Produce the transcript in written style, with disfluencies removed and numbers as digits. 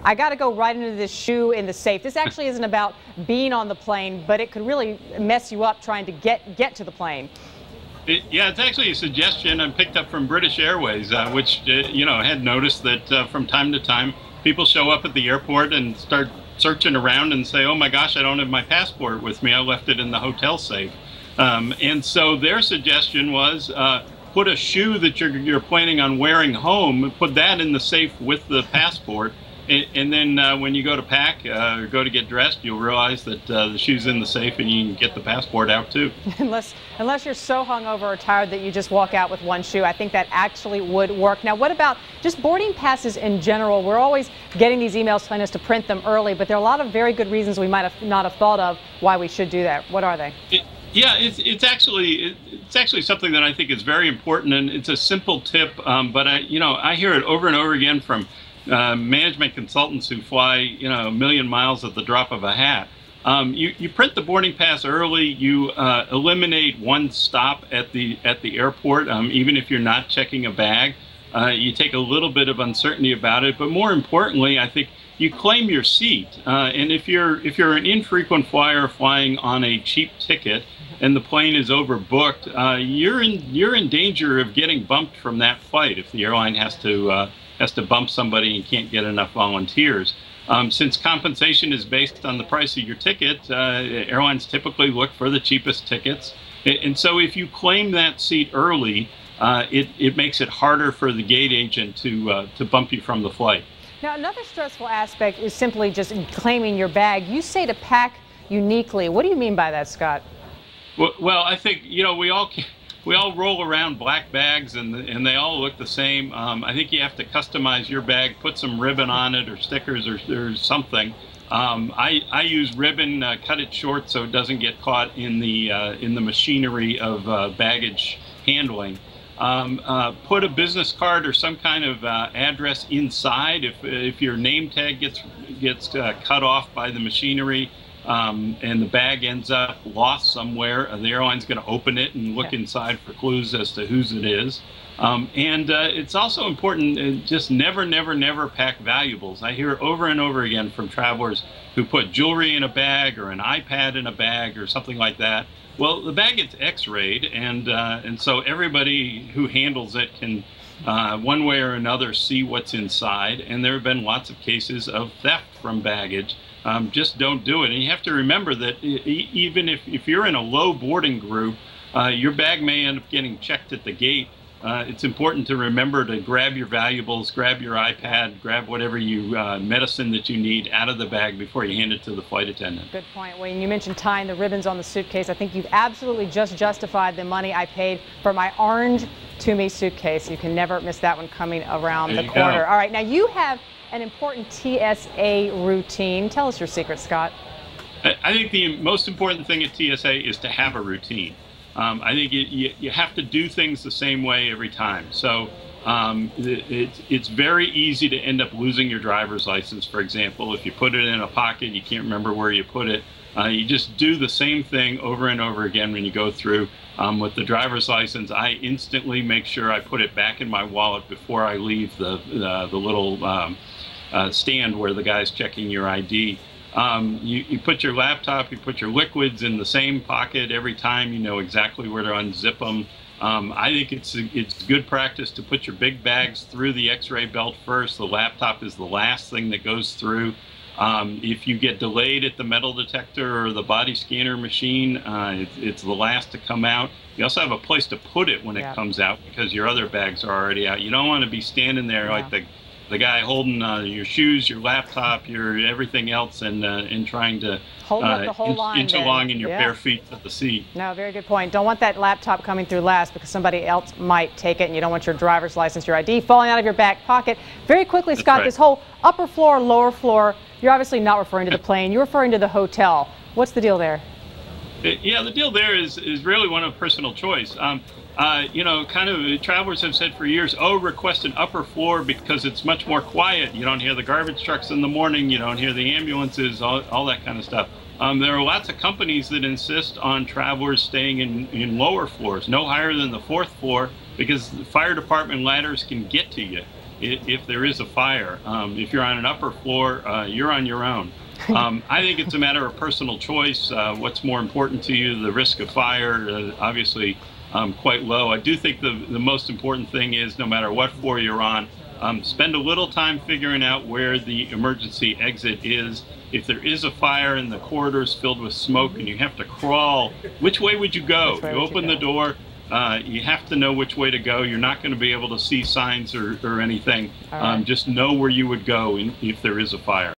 I got to go right into this shoe in the safe. This actually isn't about being on the plane, but it could really mess you up trying to get to the plane. Yeah, it's actually a suggestion I picked up from British Airways, which, had noticed that from time to time, people show up at the airport and start searching around and say, oh my gosh, I don't have my passport with me. I left it in the hotel safe. And so their suggestion was put a shoe that you're planning on wearing home, put that in the safe with the passport. And then when you go to pack or go to get dressed, you'll realize that the shoe's in the safe and you can get the passport out too. Unless you're so hungover or tired that you just walk out with one shoe, I think that actually would work. Now, what about just boarding passes in general? We're always getting these emails telling us to print them early, but there are a lot of very good reasons we might have not have thought of why we should do that. What are they? It's actually something that I think is very important, and it's a simple tip. But I hear it over and over again from management consultants who fly, a million miles at the drop of a hat. You print the boarding pass early. You eliminate one stop at the airport, even if you're not checking a bag. You take a little bit of uncertainty about it, but more importantly, I think you claim your seat. And if you're an infrequent flyer flying on a cheap ticket and the plane is overbooked, you're in danger of getting bumped from that flight if the airline has to bump somebody and can't get enough volunteers. Since compensation is based on the price of your ticket, airlines typically look for the cheapest tickets. And so if you claim that seat early, it makes it harder for the gate agent to bump you from the flight. Now, another stressful aspect is simply just claiming your bag. You say to pack uniquely. What do you mean by that, Scott? Well, I think, we all roll around black bags and they all look the same. I think you have to customize your bag, put some ribbon on it or stickers or something. I use ribbon, cut it short so it doesn't get caught in the machinery of baggage handling. Put a business card or some kind of address inside if your name tag gets cut off by the machinery. And the bag ends up lost somewhere, the airline's going to open it and look inside for clues as to whose it is. And it's also important, just never pack valuables. I hear over and over again from travelers who put jewelry in a bag or an iPad in a bag or something like that. Well, the bag gets x-rayed, and so everybody who handles it can one way or another see what's inside, and there have been lots of cases of theft from baggage. Just don't do it. And you have to remember that even if you're in a low boarding group, your bag may end up getting checked at the gate. It's important to remember to grab your valuables, grab your iPad, grab whatever medicine that you need out of the bag before you hand it to the flight attendant. Good point. When you mentioned tying the ribbons on the suitcase, I think you've absolutely just justified the money I paid for my orange Toomey suitcase. You can never miss that one coming around the corner. All right, now you have an important TSA routine. Tell us your secret, Scott. I think the most important thing at TSA is to have a routine. I think you have to do things the same way every time. So it's very easy to end up losing your driver's license, for example. If you put it in a pocket, you can't remember where you put it. You just do the same thing over and over again when you go through. With the driver's license, I instantly make sure I put it back in my wallet before I leave the little stand where the guy's checking your ID. You put your laptop, you put your liquids in the same pocket every time. You know exactly where to unzip them. I think it's good practice to put your big bags through the X-ray belt first. The laptop is the last thing that goes through. If you get delayed at the metal detector or the body scanner machine, it's the last to come out. You also have a place to put it when it comes out because your other bags are already out. You don't want to be standing there like the guy holding your shoes, your laptop, your everything else, and trying to hold up the whole line inch along in your bare feet to the seat. No, very good point. Don't want that laptop coming through last because somebody else might take it, and you don't want your driver's license, your ID falling out of your back pocket. Very quickly, Scott, this whole upper floor, lower floor, you're obviously not referring to the plane. You're referring to the hotel. What's the deal there? Yeah, the deal there is really one of personal choice. Travelers have said for years, request an upper floor because it's much more quiet. You don't hear the garbage trucks in the morning. You don't hear the ambulances, all that kind of stuff. There are lots of companies that insist on travelers staying in lower floors, no higher than the 4th floor, because the fire department ladders can get to you. if there is a fire. If you're on an upper floor, you're on your own. I think it's a matter of personal choice. What's more important to you? The risk of fire, obviously, quite low. I do think the most important thing is, no matter what floor you're on, spend a little time figuring out where the emergency exit is. If there is a fire and the corridor is filled with smoke and you have to crawl, which way would you go? You open the door, you have to know which way to go. You're not going to be able to see signs or anything. Just know where you would go if there is a fire.